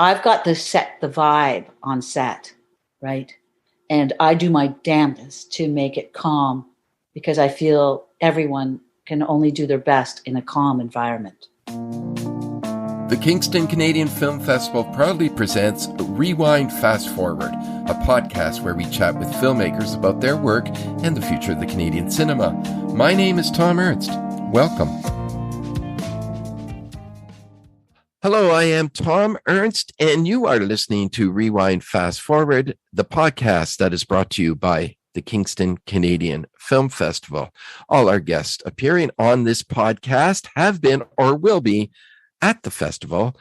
I've got to set the vibe on set, right? And I do my damnedest to make it calm because I feel everyone can only do their best in a calm environment. The Kingston Canadian Film Festival proudly presents Rewind Fast Forward, a podcast where we chat with filmmakers about their work and the future of the Canadian cinema. My name is Thom Ernst. Welcome. Hello, I am Thom Ernst, and you are listening to Rewind Fast Forward, the podcast that is brought to you by the Kingston Canadian Film Festival. All our guests appearing on this podcast have been or will be at the festival,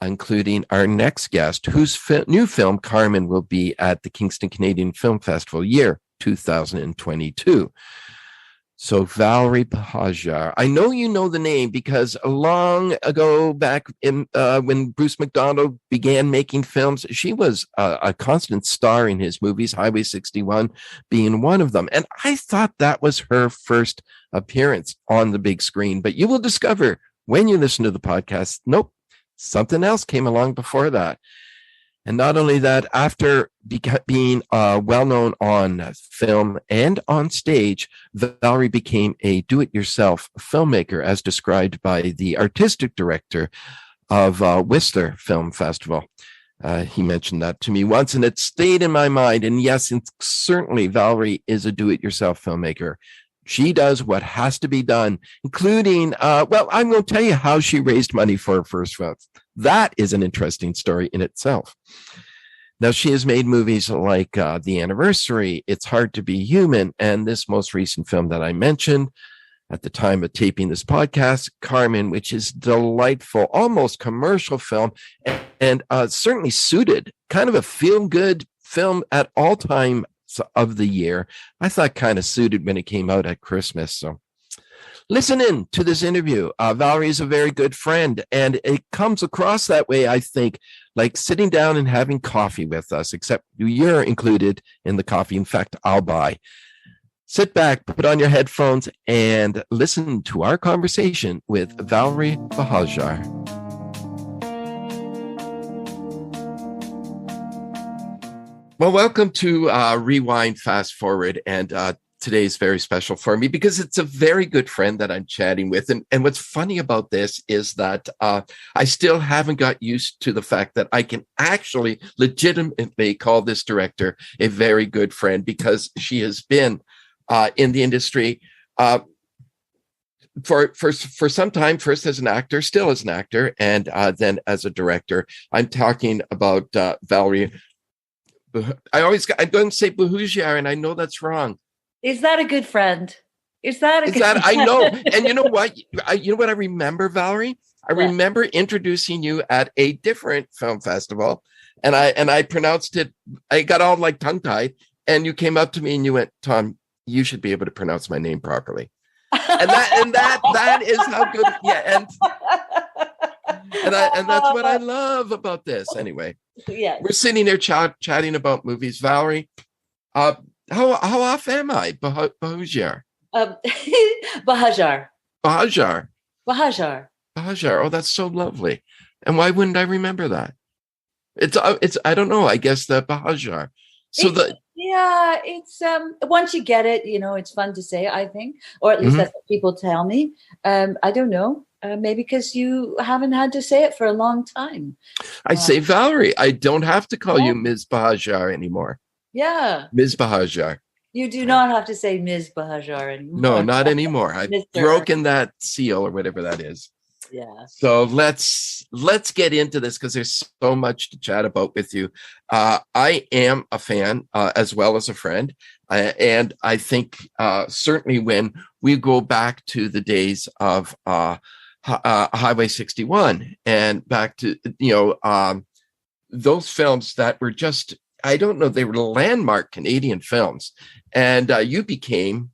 including our next guest, whose new film, Carmen, will be at the Kingston Canadian Film Festival year 2022. So Valerie Buhagiar, I know you know the name because long ago back in when Bruce McDonald began making films, she was a constant star in his movies, Highway 61 being one of them. And I thought that was her first appearance on the big screen, but you will discover when you listen to the podcast, nope, something else came along before that. And not only that, after being well-known on film and on stage, Valerie became a do-it-yourself filmmaker, as described by the artistic director of Whistler Film Festival. He mentioned that to me once, and it stayed in my mind. And yes, certainly Valerie is a do-it-yourself filmmaker. She does what has to be done, including, I'm going to tell you how she raised money for her first film. That is an interesting story in itself. Now, she has made movies like The Anniversary, It's Hard to Be Human, and this most recent film that I mentioned at the time of taping this podcast, Carmen, which is delightful, almost commercial film, and certainly suited, kind of a feel-good film at all time of the year. I thought kind of suited when it came out at Christmas. So listen in to this interview. Valerie is a very good friend, and it comes across that way, I think, like sitting down and having coffee with us, except you're included in the coffee. In fact, I'll buy. Sit back, put on your headphones, and listen to our conversation with Valerie Buhagiar. Well, welcome to Rewind Fast Forward, and today's very special for me because it's a very good friend that I'm chatting with. And what's funny about this is that I still haven't got used to the fact that I can actually legitimately call this director a very good friend, because she has been in the industry for some time, first as an actor, still as an actor, and then as a director. I'm talking about Valerie. I'm going to say Buhagiar, and I know that's wrong. Is that a good friend? I know. And you know what? I remember, Valerie? I remember introducing you at a different film festival, and I pronounced it. I got all like tongue-tied, and you came up to me and you went, "Thom, you should be able to pronounce my name properly." And that is how good. Yeah, and that's what I love about this. Anyway, yeah, we're sitting there chatting about movies. Valerie, how off am I? Buhagiar. Buhagiar. Buhagiar. Buhagiar. Buhagiar. Oh, that's so lovely. And why wouldn't I remember that? It's I don't know. I guess the Buhagiar. So it's once you get it, it's fun to say, I think, or at least that's what people tell me. I don't know. Maybe because you haven't had to say it for a long time. I say Valerie. I don't have to call you Ms. Buhagiar anymore. Yeah. Ms. Buhagiar. You do not have to say Ms. Buhagiar anymore. No, not anymore. I've broken that seal or whatever that is. Yeah. So let's get into this because there's so much to chat about with you. I am a fan as well as a friend. And I think certainly when we go back to the days of Highway 61 and back to, those films that were just, I don't know, they were landmark Canadian films. And you became,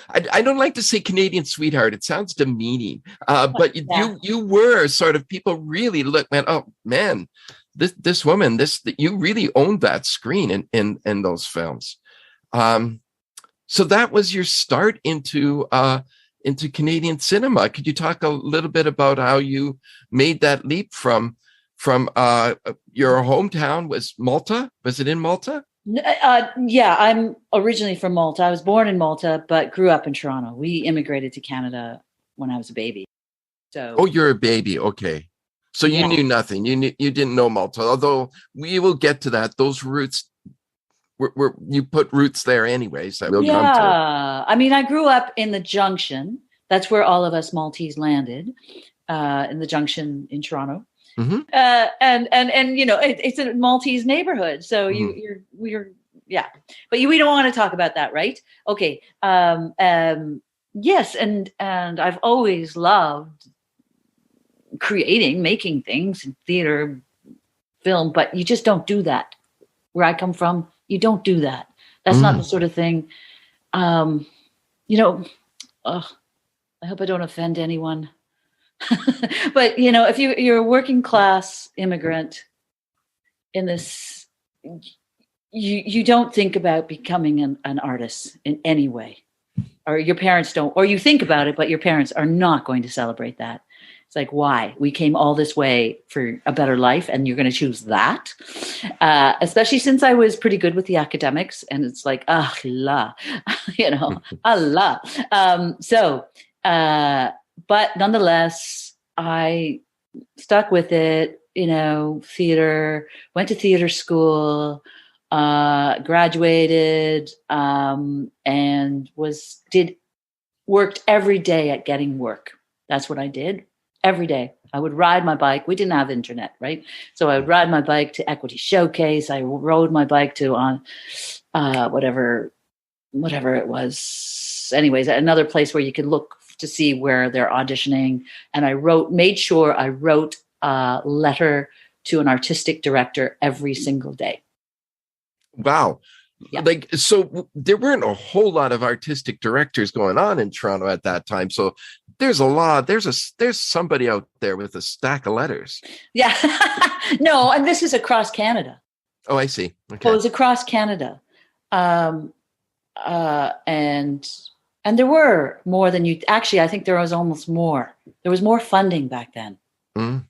I don't like to say Canadian sweetheart. It sounds demeaning. But you were sort of, people really went, oh man, this woman, you really owned that screen in those films. So that was your start into Canadian cinema. Could you talk a little bit about how you made that leap from from your hometown was Malta. Was it in Malta? Yeah, I'm originally from Malta. I was born in Malta, but grew up in Toronto. We immigrated to Canada when I was a baby. So, oh, you're a baby. Okay. So you knew nothing. You didn't know Malta, although we will get to that. Those roots were you put roots there anyways. That we'll come to. I mean, I grew up in the Junction. That's where all of us Maltese landed, in the Junction in Toronto. Mm-hmm. And you know, it's a Maltese neighborhood. So we're but we don't want to talk about that, right? Okay. Yes, and I've always loved making things in theater, film, but you just don't do that. Where I come from, you don't do that. That's not the sort of thing. You know, I hope I don't offend anyone. But you know, if you're a working class immigrant in this, you don't think about becoming an artist in any way, or your parents don't, or you think about it, but your parents are not going to celebrate that. It's like, why? We came all this way for a better life, and you're going to choose that? Especially since I was pretty good with the academics, and it's like, Allah, you know, Allah. But nonetheless, I stuck with it, you know, theater, went to theater school, graduated, and worked every day at getting work. That's what I did. Every day I would ride my bike. We didn't have internet, right? So I would ride my bike to Equity Showcase. I rode my bike to whatever it was. Anyways, another place where you could look to see where they're auditioning. And I made sure I wrote a letter to an artistic director every single day. Wow. Yeah. Like, so there weren't a whole lot of artistic directors going on in Toronto at that time. So there's somebody out there with a stack of letters. Yeah. No, and this is across Canada. Oh, I see. Okay. So it was across Canada. And there were more than actually, I think there was almost more. There was more funding back then. Mm.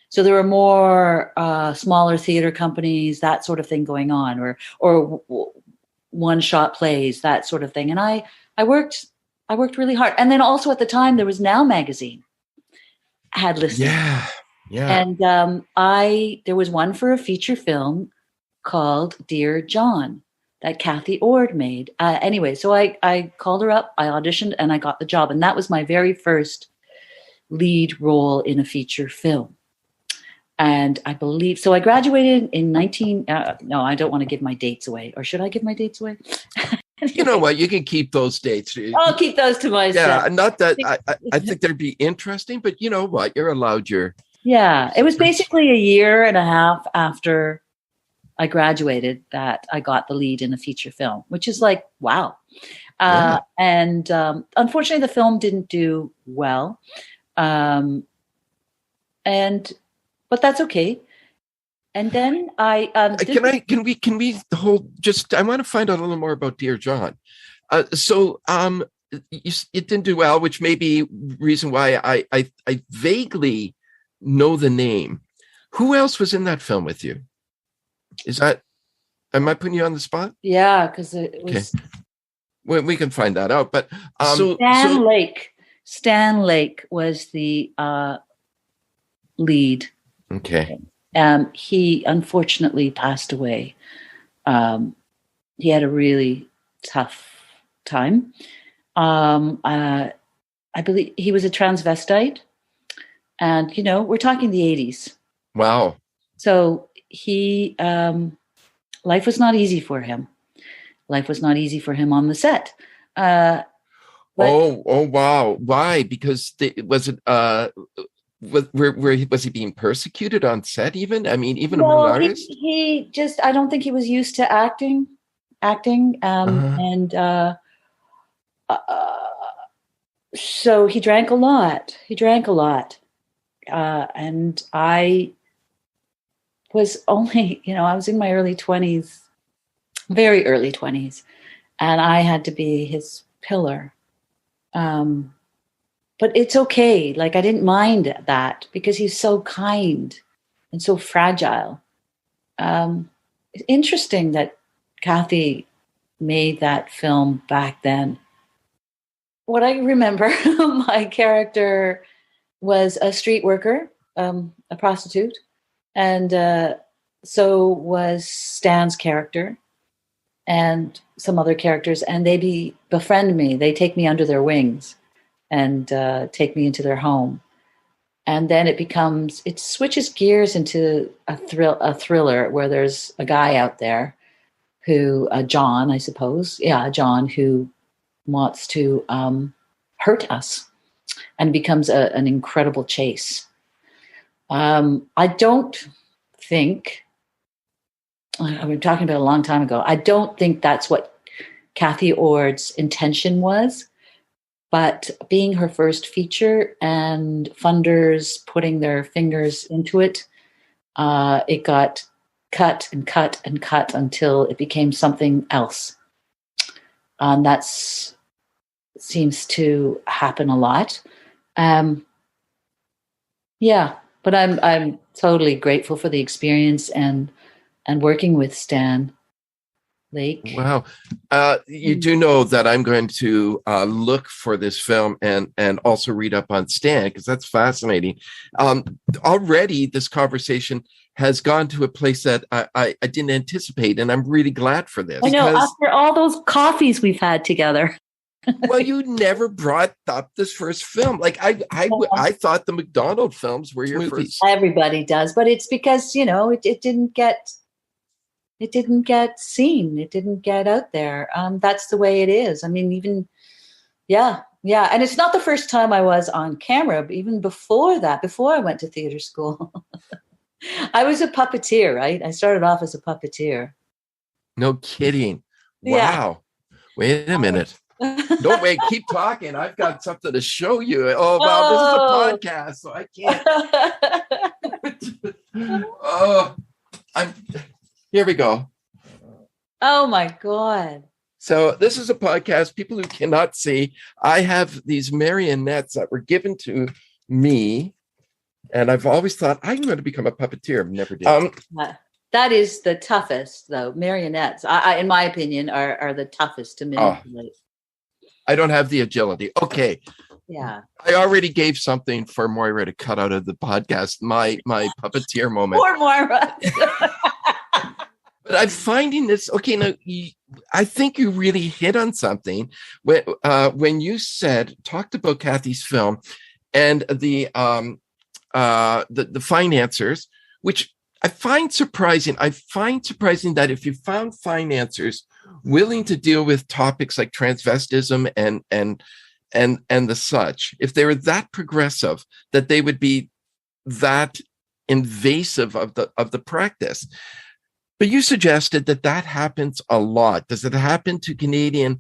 So there were more smaller theater companies, that sort of thing going on, or one-shot plays, that sort of thing. And I worked really hard. And then also at the time, there was Now Magazine had listed. Yeah. And there was one for a feature film called Dear John that Kathy Ord made. Anyway, so I called her up, I auditioned, and I got the job. And that was my very first lead role in a feature film. And I believe, so I graduated in no, I don't want to give my dates away. Or should I give my dates away? You know what? You can keep those dates. I'll keep those to myself. Yeah, not that I think they'd be interesting, but you know what? You're allowed your... Yeah, it was basically a year and a half after I graduated that I got the lead in a feature film, which is like, wow. And unfortunately, the film didn't do well. But that's okay. And then I can we hold just, I want to find out a little more about Dear John. It didn't do well, which may be reason why I vaguely know the name. Who else was in that film with you? Am I putting you on the spot? Yeah, because it was. Okay. Well, we can find that out. But Stan Lake was the lead. Okay. He unfortunately passed away. He had a really tough time. I believe he was a transvestite, and we're talking the 80s. Wow. So he, life was not easy for him. Life was not easy for him on the set. Oh wow! Why? Because was he being persecuted on set? Even among artists. He just, I don't think he was used to acting, and so he drank a lot. And I was only, I was in my early 20s, very early 20s, and I had to be his pillar. But it's okay. Like, I didn't mind that because he's so kind. and so fragile. It's interesting that Kathy made that film back then. What I remember, my character was a street worker, a prostitute, and so was Stan's character and some other characters, and they befriend me. They take me under their wings and take me into their home. And then it switches gears into a thriller where there's a guy out there who, John, I suppose. Yeah, John, who wants to hurt us, and becomes an incredible chase. I don't think, we were talking about a long time ago, I don't think that's what Kathy Ord's intention was. But being her first feature and funders putting their fingers into it, it got cut and cut and cut until it became something else. And that seems to happen a lot. Yeah, but I'm totally grateful for the experience and working with Stan Lake. Wow. You do know that I'm going to look for this film and also read up on Stan, because that's fascinating. Already this conversation has gone to a place that I didn't anticipate, and I'm really glad for this. I know, after all those coffees we've had together. Well, you never brought up this first film. Like I thought the McDonald films were your first. Everybody does, but it's because, it didn't get seen. It didn't get out there. That's the way it is. I mean, yeah. And it's not the first time I was on camera, but even before that, before I went to theater school, I was a puppeteer, right? I started off as a puppeteer. No kidding. Wow. Yeah. Wait a minute. No, wait, keep talking. I've got something to show you. Oh, wow, this is a podcast, so I can't. Here we go. Oh, my God. So this is a podcast. People who cannot see, I have these marionettes that were given to me, and I've always thought, I'm going to become a puppeteer. Never did. That is the toughest, though. Marionettes, I in my opinion, are the toughest to manipulate. I don't have the agility. Okay. Yeah. I already gave something for Moira to cut out of the podcast, my puppeteer moment. Poor Moira. But I'm finding this, okay, now, I think you really hit on something when you talked about Kathy's film and the financiers, which I find surprising. I find surprising that if you found financiers willing to deal with topics like transvestism and the such, if they were that progressive, that they would be that invasive of the practice. But you suggested that happens a lot. Does it happen to Canadian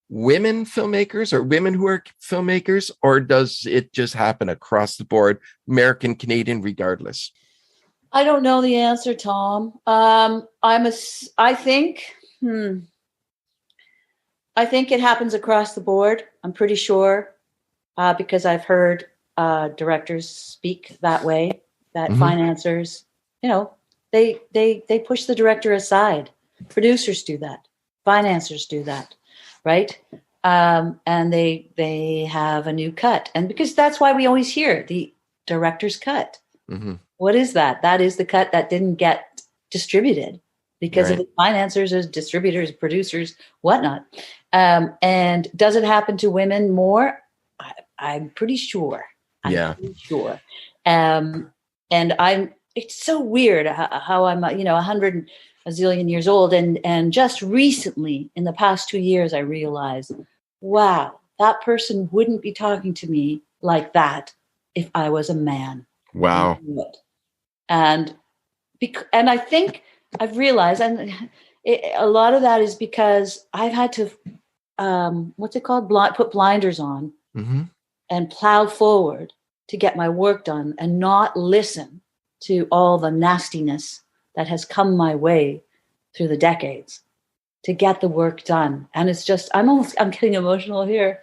women filmmakers or women who are filmmakers, or does it just happen across the board, American, Canadian, regardless? I don't know the answer, Tom. I think it happens across the board. I'm pretty sure because I've heard directors speak that way, that financiers, they push the director aside. Producers do that. Financiers do that, right? And they have a new cut. And because that's why we always hear the director's cut. Mm-hmm. What is that? That is the cut that didn't get distributed because of the financiers, as distributors, producers, whatnot. And does it happen to women more? I'm pretty sure. Pretty sure. And it's so weird how I'm, 100 a zillion years old. And just recently, in the past 2 years, I realized, wow, that person wouldn't be talking to me like that if I was a man. Wow. And I think I've realized, and a lot of that is because I've had to, put blinders on and plow forward to get my work done and not listen to all the nastiness that has come my way through the decades to get the work done. And it's just, I'm getting emotional here.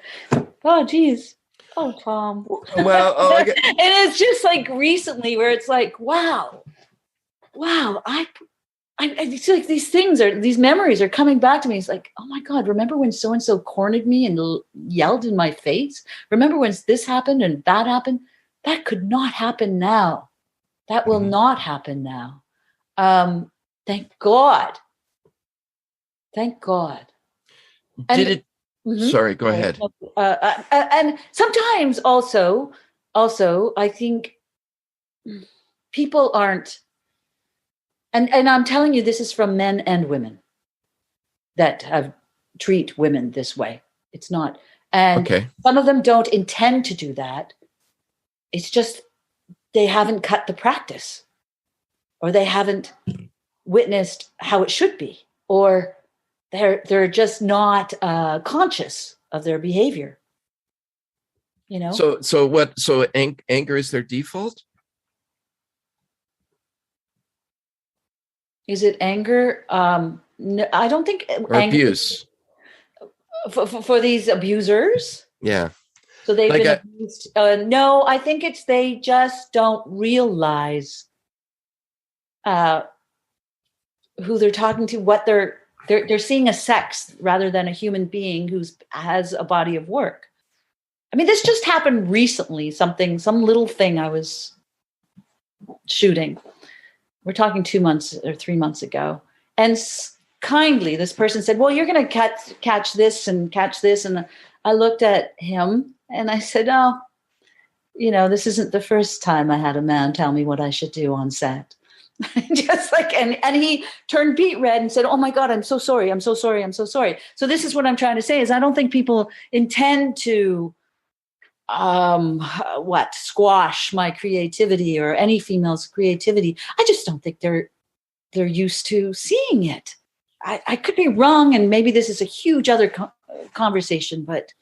Oh, geez. Oh, Tom. Well, and it's just like recently where it's like, wow, wow, it's like these memories are coming back to me. It's like, oh my God, remember when so-and-so cornered me and yelled in my face? Remember when this happened and that happened? That could not happen now. That will not happen now. Thank God. Thank God. Sorry, go ahead. And sometimes also, I think people aren't, and I'm telling you, this is from men and women that treat women this way. It's not, and some of them don't intend to do that. It's just they haven't cut the practice, or they haven't witnessed how it should be, or they're just not conscious of their behavior. You know. So anger is their default? Is it anger? No, I don't think or anger abuse for these abusers. Yeah. So they've been abused. No, I think it's they just don't realize who they're talking to, what they're seeing a sex rather than a human being who has a body of work. I mean, this just happened recently. Some little thing I was shooting. We're talking 2 months or 3 months ago, and kindly this person said, "Well, you're going to catch this and catch this," and I looked at him and I said, "Oh, this isn't the first time I had a man tell me what I should do on set." Just like, and he turned beet red and said, "Oh my God, I'm so sorry. I'm so sorry. I'm so sorry." So this is what I'm trying to say is I don't think people intend to squash my creativity or any female's creativity. I just don't think they're used to seeing it. I could be wrong, and maybe this is a huge other conversation, but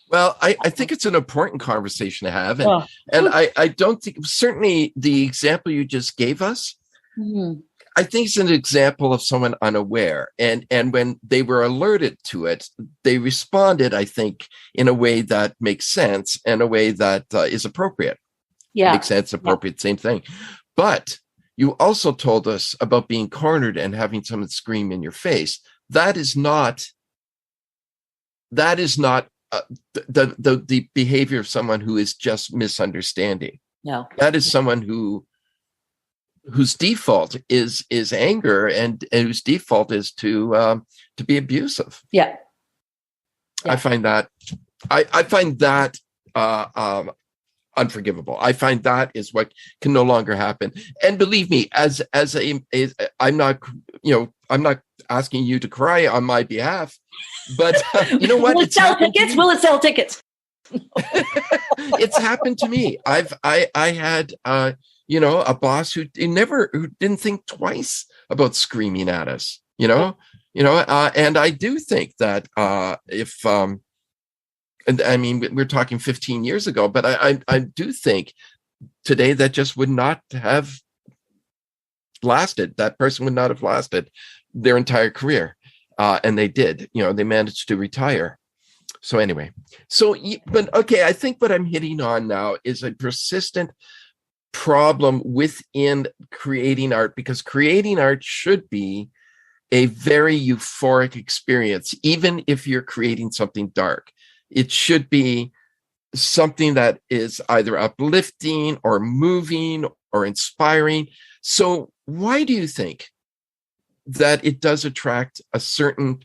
well, I think it's an important conversation to have, and I don't think, certainly the example you just gave us, I think it's an example of someone unaware, and when they were alerted to it, they responded, I think, in a way that makes sense and a way that is appropriate. Yeah, makes sense, appropriate, same thing. But you also told us about being cornered and having someone scream in your face. That is not the behavior of someone who is just misunderstanding. No, that is someone whose default is anger and whose default is to be abusive. Yeah. I find that unforgivable. I find that is what can no longer happen. And believe me, as I'm not asking you to cry on my behalf, but you know what? Will it sell tickets? Will it sell tickets? It's happened to me. I had a boss who didn't think twice about screaming at us. And I do think that and I mean, we're talking 15 years ago, but I do think today that just would not have lasted. That person would not have lasted their entire career. And they did, they managed to retire. So anyway, I think what I'm hitting on now is a persistent problem within creating art, because creating art should be a very euphoric experience, even if you're creating something dark. It should be something that is either uplifting or moving or inspiring. So why do you think that it does attract a certain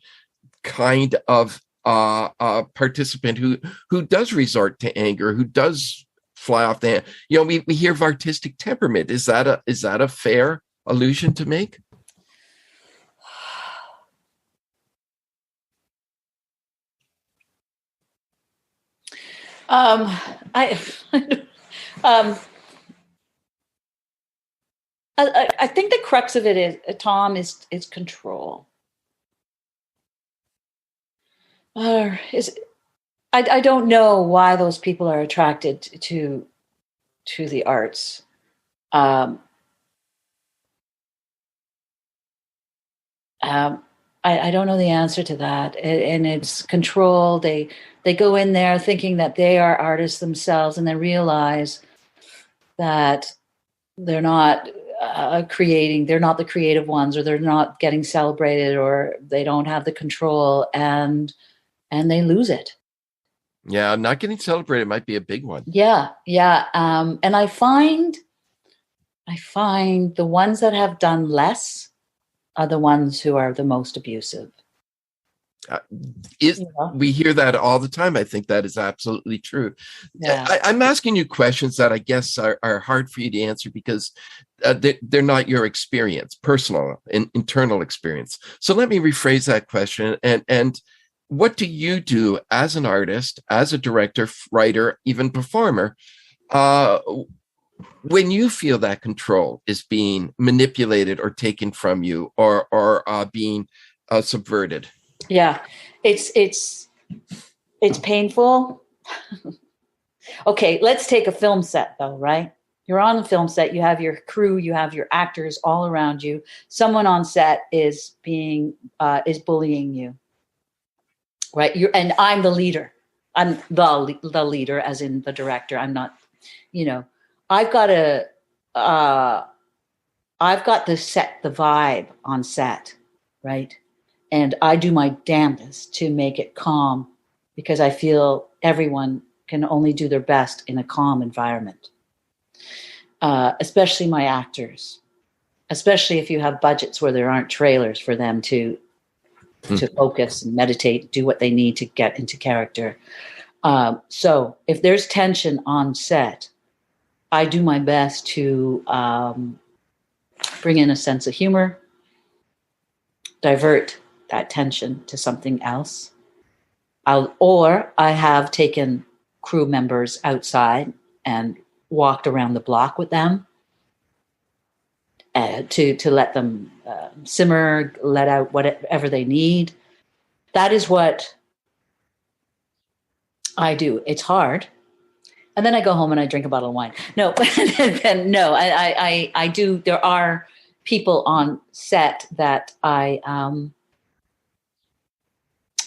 kind of participant who does resort to anger, who does fly off the hand? We hear of artistic temperament. Is that a fair allusion to make? I think the crux of it is, Tom, is control. I don't know why those people are attracted to the arts. I don't know the answer to that, and it's control. They go in there thinking that they are artists themselves, and then realize that they're not creating, they're not the creative ones, or they're not getting celebrated, or they don't have the control, and they lose it. Yeah, not getting celebrated might be a big one. Yeah. And I find the ones that have done less are the ones who are the most abusive. We hear that all the time. I think that is absolutely true. Yeah. I'm asking you questions that I guess are hard for you to answer because they're not your experience, personal and internal experience. So let me rephrase that question. And what do you do as an artist, as a director, writer, even performer, when you feel that control is being manipulated or taken from you, or being subverted? Yeah, it's painful. Okay, let's take a film set though, right? You're on the film set, you have your crew, you have your actors all around you. Someone on set is bullying you, right? And I'm the leader. I'm the leader, as in the director. I'm not, I've got to set the vibe on set, right? And I do my damnedest to make it calm, because I feel everyone can only do their best in a calm environment, especially my actors, especially if you have budgets where there aren't trailers for them to focus and meditate, do what they need to get into character. So if there's tension on set, I do my best to bring in a sense of humor, divert that tension to something else. I have taken crew members outside and walked around the block with them to let them simmer, let out whatever they need. That is what I do. It's hard. And then I go home and I drink a bottle of wine. No, no, I do. There are people on set that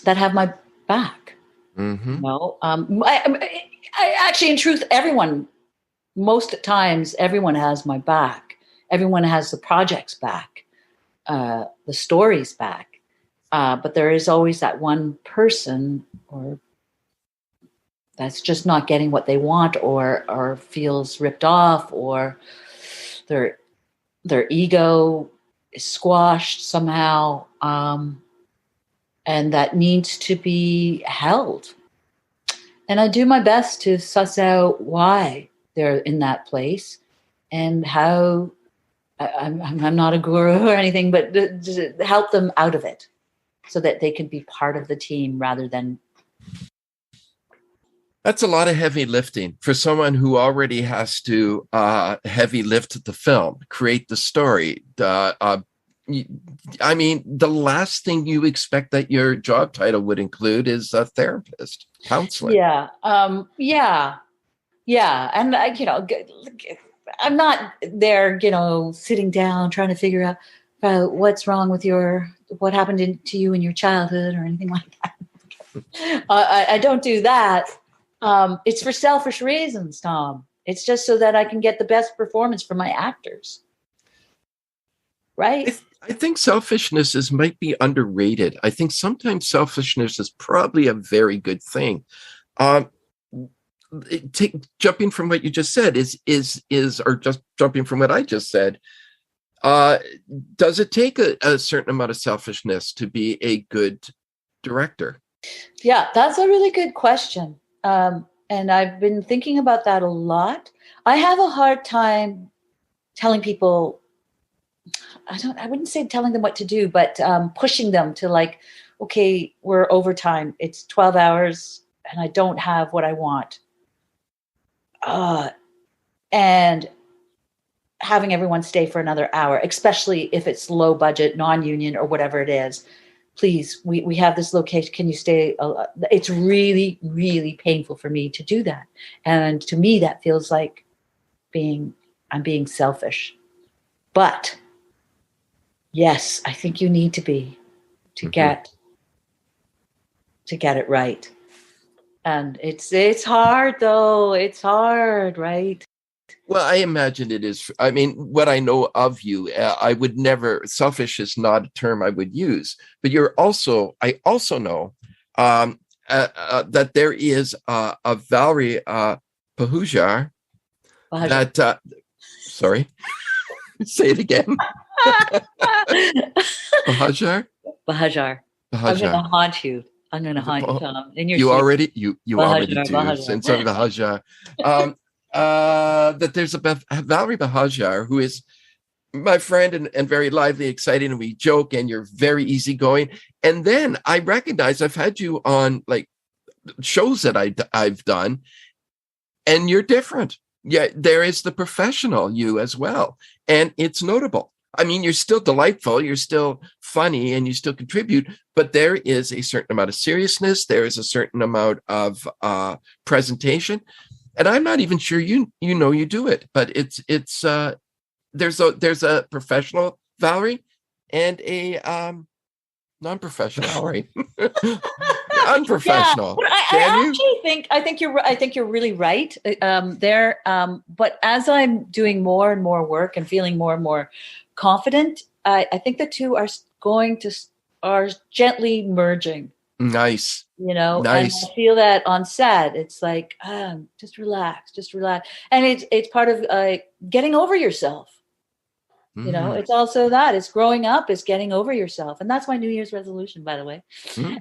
that have my back. Mm-hmm. I actually, in truth, most times, everyone has my back. Everyone has the project's back, the story's back. But there is always that one person that's just not getting what they want, or feels ripped off, or their ego is squashed somehow. And that needs to be held. And I do my best to suss out why they're in that place, and how I'm not a guru or anything, but to help them out of it so that they can be part of the team rather than. That's a lot of heavy lifting for someone who already has to heavy lift the film, create the story. I mean, the last thing you expect that your job title would include is a therapist, counselor. Yeah. And I'm not there, sitting down trying to figure out what's wrong with what happened to you in your childhood or anything like that. I don't do that. It's for selfish reasons, Tom. It's just so that I can get the best performance from my actors. Right? I think selfishness might be underrated. I think sometimes selfishness is probably a very good thing. Jumping from what you just said or just jumping from what I just said, does it take a certain amount of selfishness to be a good director? Yeah, that's a really good question. And I've been thinking about that a lot. I have a hard time telling people, I wouldn't say telling them what to do, but pushing them to okay, we're overtime. It's 12 hours and I don't have what I want. And having everyone stay for another hour, especially if it's low budget, non-union or whatever it is. Please, we have this location. Can you stay? It's really, really painful for me to do that. And to me, that feels like I'm being selfish. But yes, I think you need to be to get it right. And it's hard though. It's hard, right? Well, I imagine it is. I mean, what I know of you, I would never, selfish is not a term I would use, but I also know that there is a Valerie Buhagiar that, sorry, say it again. Buhagiar? Buhagiar. I'm going to haunt you. I'm going to haunt you, Tom. In your you secret. already do. Buhagiar. Since I'm Buhagiar. That there's a Valerie Buhagiar who is my friend and very lively, exciting, and we joke, and you're very easygoing. And then I recognize I've had you on like shows that I've done, and you're different. Yeah, there is the professional you as well, and it's notable. I mean, you're still delightful, you're still funny, and you still contribute, but there is a certain amount of seriousness. There is a certain amount of presentation. And I'm not even sure you do it, but it's there's a professional Valerie and a non-professional Valerie, unprofessional. Yeah, I think you're really right there. But as I'm doing more and more work and feeling more and more confident, I think the two are gently merging. Nice. Nice. And I feel that on set, it's like, just relax. And it's part of getting over yourself. Mm. It's also that it's growing up, it's getting over yourself. And that's my New Year's resolution, by the way. To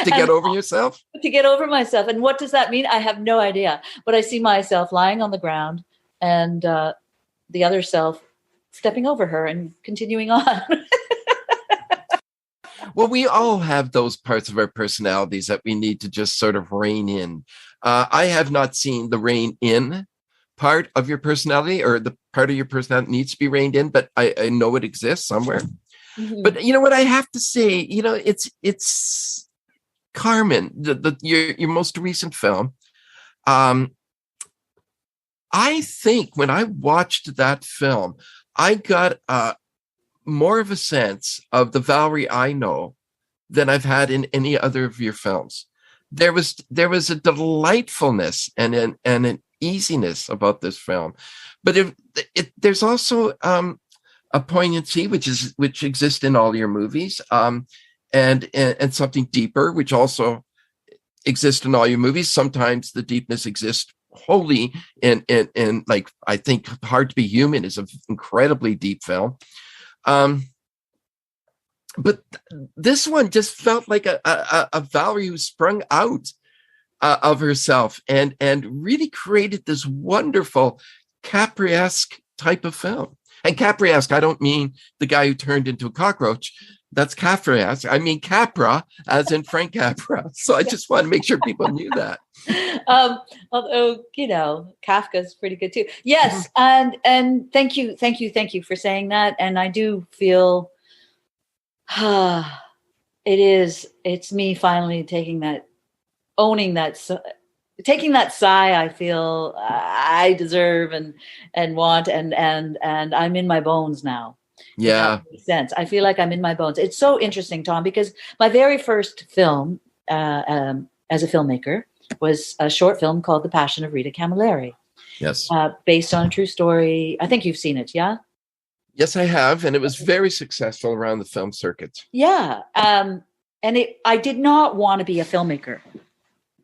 get over yourself? To get over myself. And what does that mean? I have no idea. But I see myself lying on the ground and the other self stepping over her and continuing on. Well, we all have those parts of our personalities that we need to just sort of rein in. I have not seen the rein in part of your personality, or the part of your personality needs to be reined in, but I know it exists somewhere. Mm-hmm. But you know what I have to say, it's Carmen, your most recent film. I think when I watched that film, I got more of a sense of the Valerie I know than I've had in any other of your films. There was a delightfulness and an easiness about this film, but there's also a poignancy which exists in all your movies, and something deeper which also exists in all your movies. Sometimes the deepness exists wholly in like, I think Hard to Be Human is an incredibly deep film. But this one just felt like a Valerie who sprung out of herself and really created this wonderful Capri-esque type of film. And Capri-esque, I don't mean the guy who turned into a cockroach. That's Capri-esque. I mean Capra, as in Frank Capra. So I just want to make sure people knew that. Although, Kafka's pretty good too. Yes. And thank you for saying that. And I do feel it's me finally taking that sigh I feel I deserve and want, and I'm in my bones now. Yeah. That makes sense. I feel like I'm in my bones. It's so interesting, Tom, because my very first film as a filmmaker was a short film called The Passion of Rita Camilleri. Yes. Based on a true story. I think you've seen it, yeah? Yes, I have. And it was very successful around the film circuit. Yeah. And I did not want to be a filmmaker.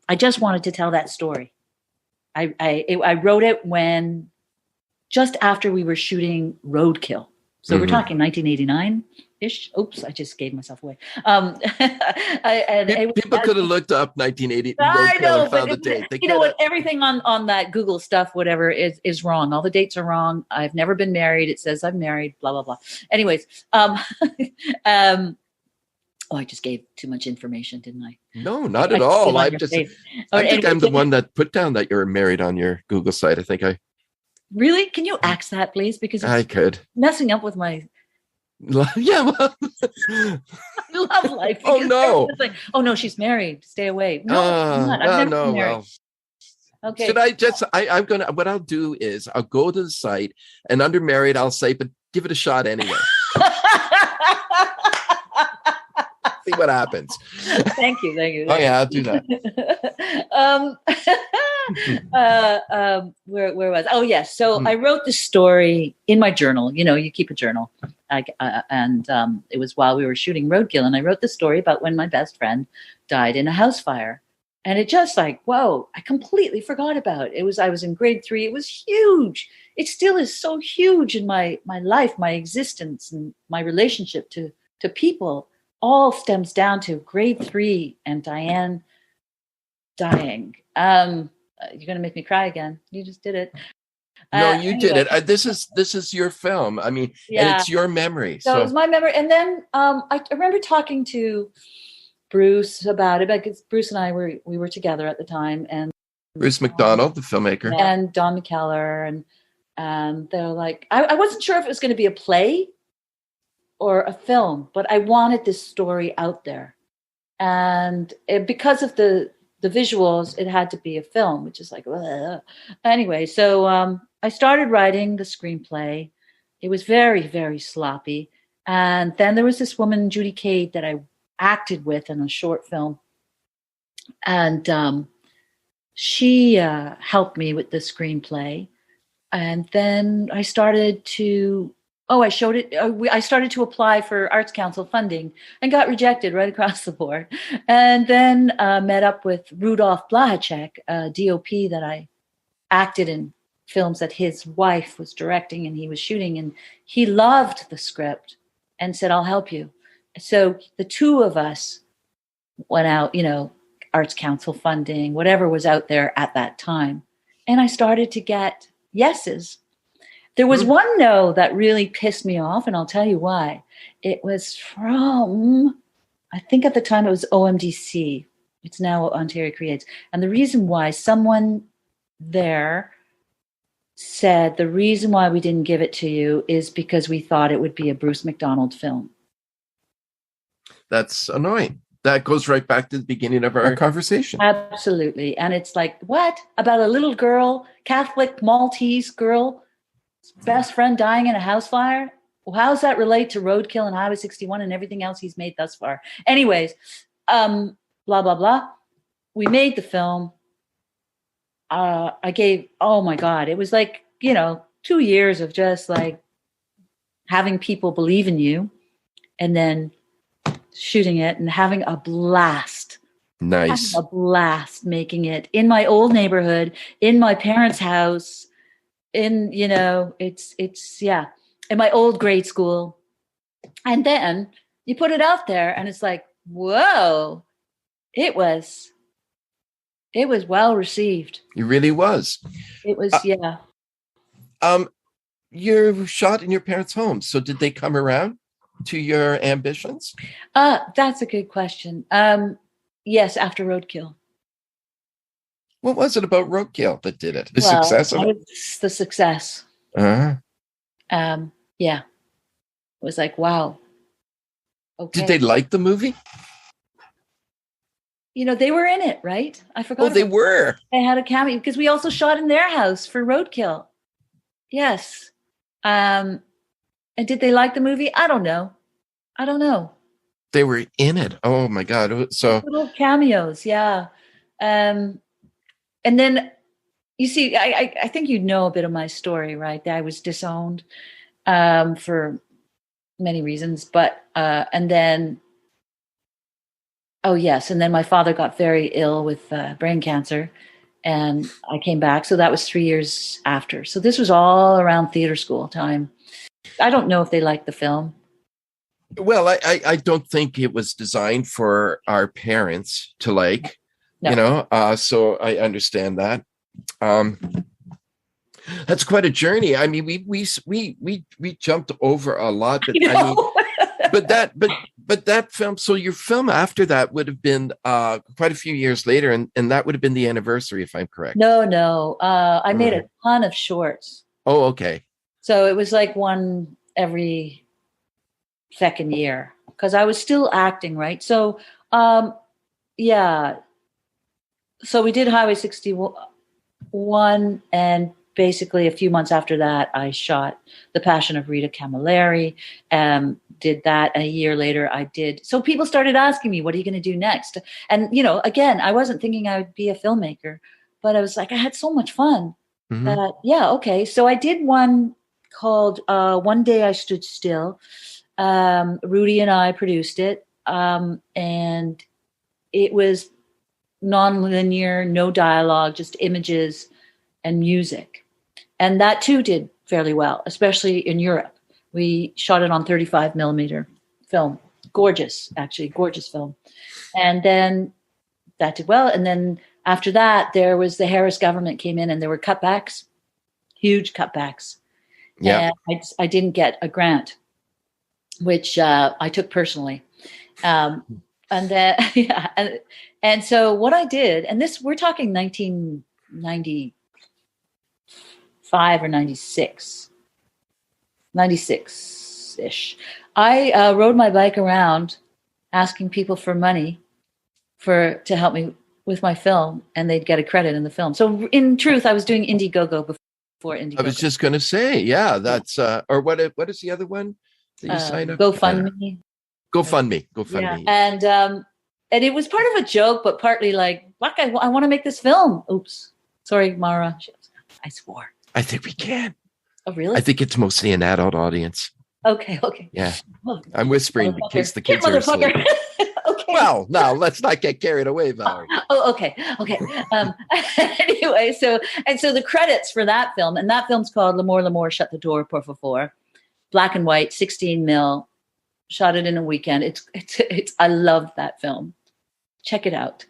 I just wanted to tell that story. I wrote it just after we were shooting Roadkill. So we're talking 1989-ish. Oops, I just gave myself away. People could have looked up 1980 I know, and found the date. You know what? Everything on that Google stuff, whatever, is wrong. All the dates are wrong. I've never been married. It says I'm married, blah, blah, blah. Anyways, I just gave too much information, didn't I? No, not at all. I think I'm the one that put down that you're married on your Google site. I think I... Really? Can you axe that, please? Because it's I could. Messing up with my love life. Oh no! Like, oh no, she's married. Stay away. No, I'm not. I've never been married. Well, okay. Should I just? I'm gonna. What I'll do is I'll go to the site and under married I'll say, but give it a shot anyway. See what happens. Thank you. Oh yeah, I'll do that. Where was? Oh yes. So I wrote the story in my journal. You keep a journal, and it was while we were shooting Roadkill, and I wrote the story about when my best friend died in a house fire, and it just like, whoa! I completely forgot about it. I was in grade 3. It was huge. It still is so huge in my life, my existence, and my relationship to people. All stems down to grade 3 and Diane dying. You're going to make me cry again. You just did it. No, you did it. This is your film. I mean, and it's your memory. So it was my memory. And then I remember talking to Bruce about it, because Bruce and I we were together at the time, and Bruce McDonald, the filmmaker, and Don McKellar, and they're like, I wasn't sure if it was going to be a play or a film, but I wanted this story out there, and because of the visuals, it had to be a film, which is like, ugh. Anyway, so I started writing the screenplay. It was very, very sloppy. And then there was this woman, Judy Cade, that I acted with in a short film. And she helped me with the screenplay. And then I started to I started to apply for Arts Council funding and got rejected right across the board. And then met up with Rudolf Blahacek, a DOP that I acted in films that his wife was directing and he was shooting. And he loved the script and said, I'll help you. So the two of us went out, Arts Council funding, whatever was out there at that time. And I started to get yeses. There was one no that really pissed me off, and I'll tell you why. It was from, I think at the time it was OMDC. It's now Ontario Creates. And the reason why, someone there said the reason why we didn't give it to you is because we thought it would be a Bruce McDonald film. That's annoying. That goes right back to the beginning of our conversation. Absolutely. And it's like, what? About a little girl, Catholic Maltese girl, best friend dying in a house fire? Well, how does that relate to Roadkill and Highway 61 and everything else he's made thus far? Anyways, blah, blah, blah. We made the film. Oh my God, it was like, 2 years of just like having people believe in you and then shooting it and having a blast. Nice. Having a blast making it in my old neighborhood, in my parents' house, in my old grade school. And then you put it out there and it's like, whoa, it was well received. It really was. It was, yeah. You're shot in your parents' home. So did they come around to your ambitions? That's a good question. Yes, after Roadkill. What was it about Roadkill that did it? Success of it? It's the success. Uh-huh. Yeah. It was like, wow. Okay. Did they like the movie? They were in it, right? I forgot. Oh, they were. They had a cameo because we also shot in their house for Roadkill. Yes. And did they like the movie? I don't know. They were in it. Oh my God. So little cameos. Yeah. And then you see, I think you know a bit of my story, right? That I was disowned for many reasons, but and then my father got very ill with brain cancer, and I came back. So that was 3 years after. So this was all around theater school time. I don't know if they liked the film. Well, I don't think it was designed for our parents to like. No. So I understand that. That's quite a journey. I mean, we jumped over a lot, but but that film. So your film after that would have been quite a few years later, and that would have been the anniversary, if I'm correct. No. I made a ton of shorts. Oh, okay. So it was like one every second year because I was still acting, right? So, So we did Highway 61, and basically a few months after that, I shot The Passion of Rita Camilleri, did that. And a year later I did. So people started asking me, what are you going to do next? And, again, I wasn't thinking I would be a filmmaker. but I was like, I had so much fun. Mhm. Yeah, okay. So I did one called One Day I Stood Still. Rudy and I produced it. And it was non-linear, no dialogue, just images and music. And that too did fairly well, especially in Europe. We shot it on 35 millimeter film. Gorgeous, actually, gorgeous film. And then that did well. And then after that, there was the Harris government came in and there were cutbacks, huge cutbacks. Yeah. And I didn't get a grant, which I took personally. And then, yeah. And so what I did, and this, we're talking 1995 or 96-ish. I rode my bike around asking people for money to help me with my film, and they'd get a credit in the film. So in truth, I was doing Indiegogo before Indiegogo. I was just going to say, yeah, that's, or what is the other one that you sign up? GoFundMe. GoFundMe. Yeah. And it was part of a joke, but partly like, fuck, I want to make this film. Oops. Sorry, Moira. I swore. I think we can. Oh, really? I think it's mostly an adult audience. Okay. Yeah. Oh, I'm whispering in case the kids are asleep. Okay. Well, now let's not get carried away, Valerie. Oh, okay. Anyway, so the credits for that film, and that film's called L'Amour, Shut the Door, Por Favor. Black and white, 16 mil. Shot it in a weekend. It's I loved that film. Check it out.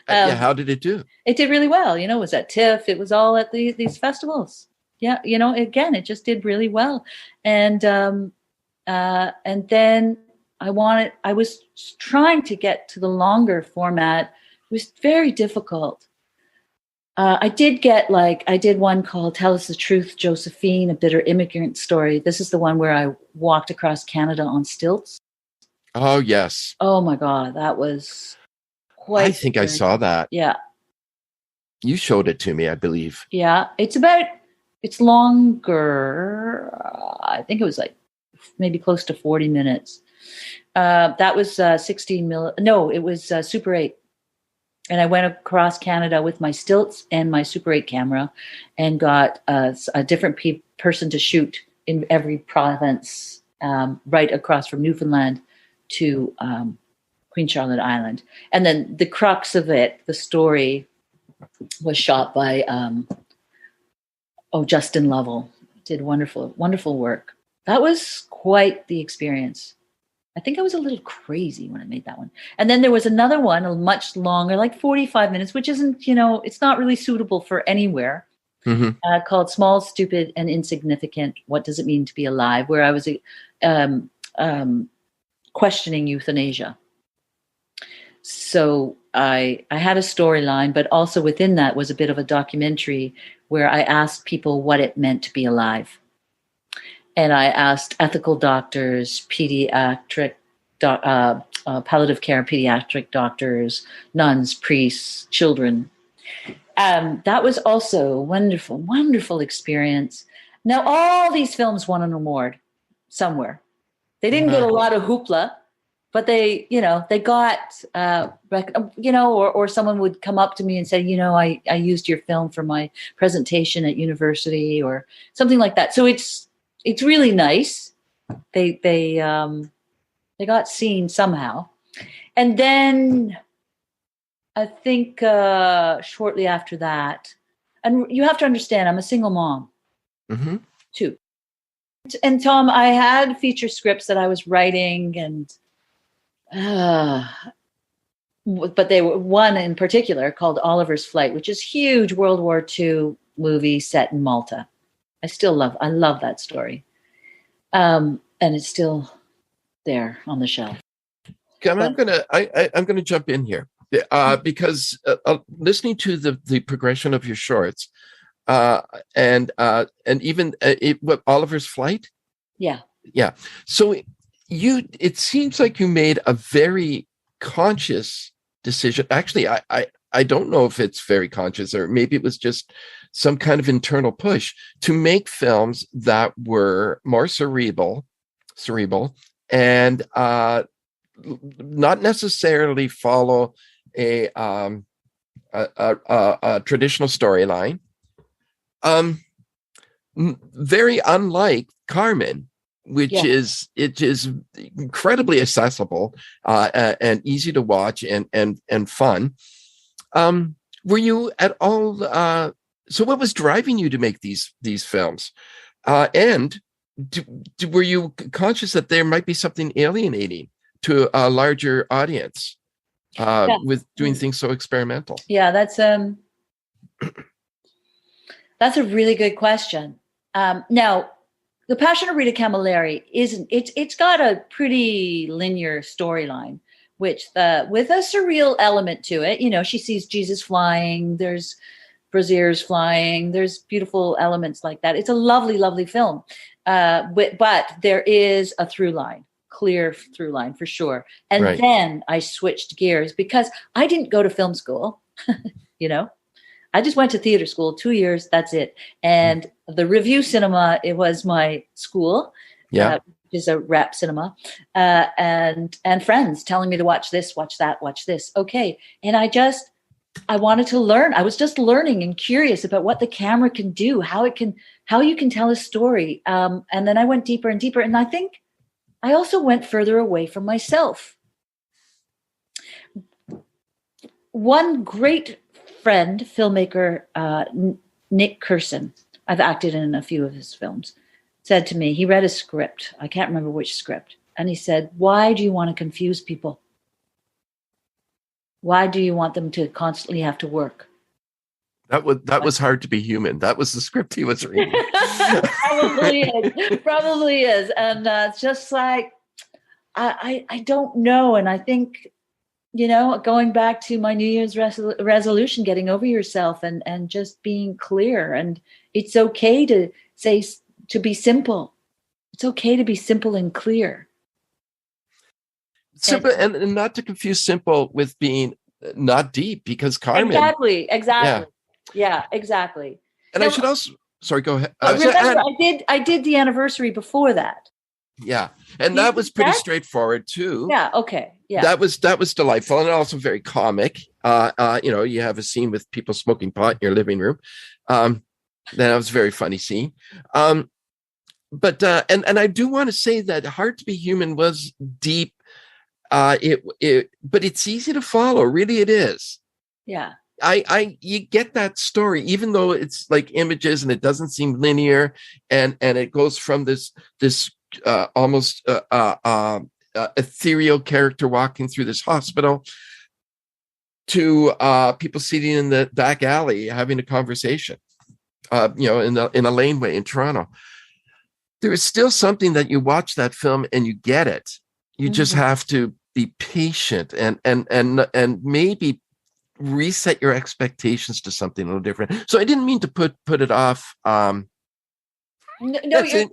Yeah, how did it do? It did really well. It was at TIFF. It was all at these festivals. Yeah, again, it just did really well. And then I was trying to get to the longer format. It was very difficult. I did one called Tell Us the Truth, Josephine, a Bitter Immigrant Story. This is the one where I walked across Canada on stilts. Oh, yes. Oh, my God. That was quite... I think I saw that. Yeah. You showed it to me, I believe. Yeah. It's longer. I think it was like maybe close to 40 minutes. That was 16 mil. No, it was Super 8. And I went across Canada with my stilts and my Super 8 camera and got a different person to shoot in every province, right across from Newfoundland to Queen Charlotte Island. And then the crux of it, the story, was shot by Justin Lovell. Did wonderful, wonderful work. That was quite the experience. I think I was a little crazy when I made that one. And then there was another one, a much longer, like 45 minutes, which isn't, it's not really suitable for anywhere, called Small, Stupid, and Insignificant. What Does It Mean to Be Alive? Where I was questioning euthanasia. So I had a storyline, but also within that was a bit of a documentary where I asked people what it meant to be alive. And I asked ethical doctors, palliative care pediatric doctors, nuns, priests, children. That was also a wonderful, wonderful experience. Now, all these films won an award somewhere. They didn't get a lot of hoopla, but they got, or someone would come up to me and say, I used your film for my presentation at university or something like that. So it's really nice. They got seen somehow. And then I think shortly after that, and you have to understand, I'm a single mom too. And Tom, I had feature scripts that I was writing, and but they were one in particular called Oliver's Flight, which is huge World War II movie set in Malta. I love that story. And it's still there on the shelf. I'm gonna jump in here because listening to the progression of your shorts, and even what Oliver's Flight. Yeah. So it seems like you made a very conscious decision. Actually, I don't know if it's very conscious, or maybe it was just some kind of internal push to make films that were more cerebral, and not necessarily follow a a traditional storyline. Very unlike Carmen, which is incredibly accessible and easy to watch and fun. Were you at all? So, what was driving you to make these films? And were you conscious that there might be something alienating to a larger audience with doing things so experimental? Yeah, that's a really good question. Now, The Passion of Rita Camilleri it's got a pretty linear storyline, with a surreal element to it. You know, she sees Jesus flying, there's braziers flying, there's beautiful elements like that. It's a lovely, lovely film. But there is a clear through line for sure. And then I switched gears because I didn't go to film school, you know. I just went to theater school, 2 years, that's it. And the review cinema, it was my school, which is a rap cinema, and friends telling me to watch this, watch that, watch this. Okay. And I wanted to learn. I was just learning and curious about what the camera can do, how you can tell a story. And then I went deeper and deeper. And I think I also went further away from myself. One great friend, filmmaker, Nick Curson, I've acted in a few of his films, said to me, he read a script. I can't remember which script. And he said, "Why do you want to confuse people? Why do you want them to constantly have to work?" That was hard to be human. That was the script he was reading. Probably is. And it's just like, I don't know. And I think, you know, going back to my New Year's resolution, getting over yourself and just being clear. And it's okay to be simple. It's okay to be simple and clear. Simple and not to confuse simple with being not deep, because Carmen. Exactly. Yeah, exactly. And now, I should also, sorry, go ahead. Remember, I did the anniversary before that. Yeah. And that was pretty straightforward too. Yeah. Okay. Yeah. That was delightful and also very comic. You know, you have a scene with people smoking pot in your living room. That was a very funny scene. But I do want to say that Hard to Be Human was deep. But it's easy to follow. Really, it is. Yeah. You get that story, even though it's like images and it doesn't seem linear, and it goes from this almost ethereal character walking through this hospital to people sitting in the back alley having a conversation, you know, in a laneway in Toronto. There is still something that you watch that film and you get it. You just have to be patient and maybe reset your expectations to something a little different. So I didn't mean to put it off. That's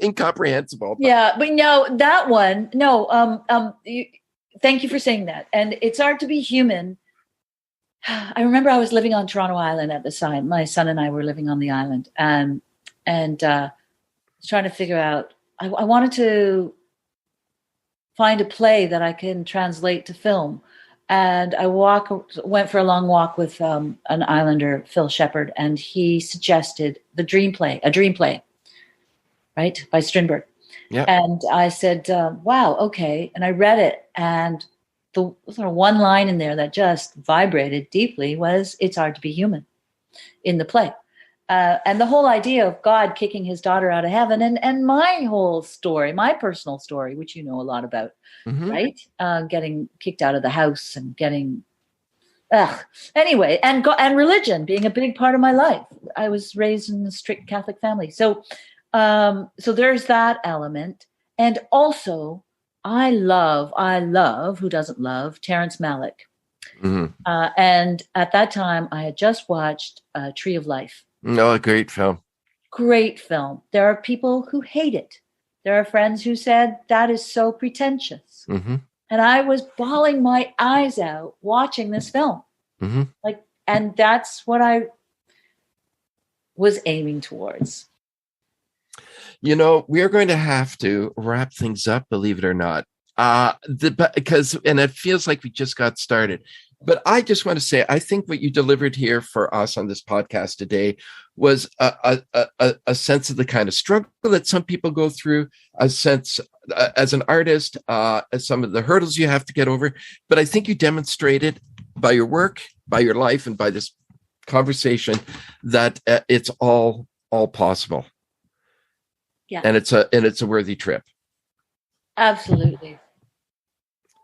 incomprehensible. Yeah, but no, that one. No, thank you for saying that. And it's Hard to Be Human. I remember I was living on Toronto Island at the time. My son and I were living on the island, and was trying to figure out. I wanted to find a play that I can translate to film. And I went for a long walk with an islander, Phil Shepard, and he suggested a dream play, right, by Strindberg. Yeah. And I said, wow, okay. And I read it, and the one line in there that just vibrated deeply was, "It's hard to be human," in the play. And the whole idea of God kicking his daughter out of heaven, and my whole story, my personal story, which you know a lot about, right? Getting kicked out of the house and getting, anyway, and religion being a big part of my life. I was raised in a strict Catholic family, so there's that element, and also I love, who doesn't love Terrence Malick? And at that time, I had just watched Tree of Life. Oh, a great film. Great film. There are people who hate it. There are friends who said that is so pretentious. And I was bawling my eyes out watching this film. And that's what I was aiming towards. You know, we are going to have to wrap things up, believe it or not, because it feels like we just got started. But I just want to say, I think what you delivered here for us on this podcast today was a sense of the kind of struggle that some people go through, a sense as an artist, as some of the hurdles you have to get over. But I think you demonstrated by your work, by your life, and by this conversation that it's all possible. Yeah. And it's a worthy trip. Absolutely.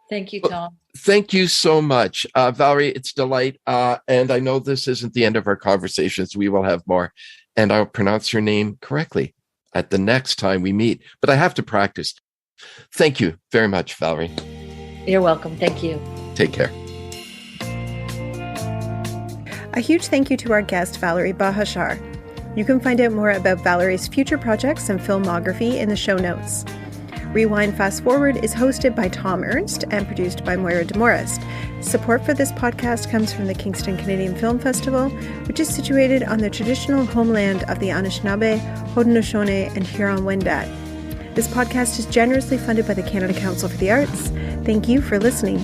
Thank you, Tom. Thank you so much, Valerie. It's a delight. And I know this isn't the end of our conversations. We will have more. And I'll pronounce your name correctly at the next time we meet. But I have to practice. Thank you very much, Valerie. You're welcome. Thank you. Take care. A huge thank you to our guest, Valerie Buhagiar. You can find out more about Valerie's future projects and filmography in the show notes. Rewind Fast Forward is hosted by Thom Ernst and produced by Moira Demorest. Support for this podcast comes from the Kingston Canadian Film Festival, which is situated on the traditional homeland of the Anishinaabe, Haudenosaunee, and Huron-Wendat. This podcast is generously funded by the Canada Council for the Arts. Thank you for listening.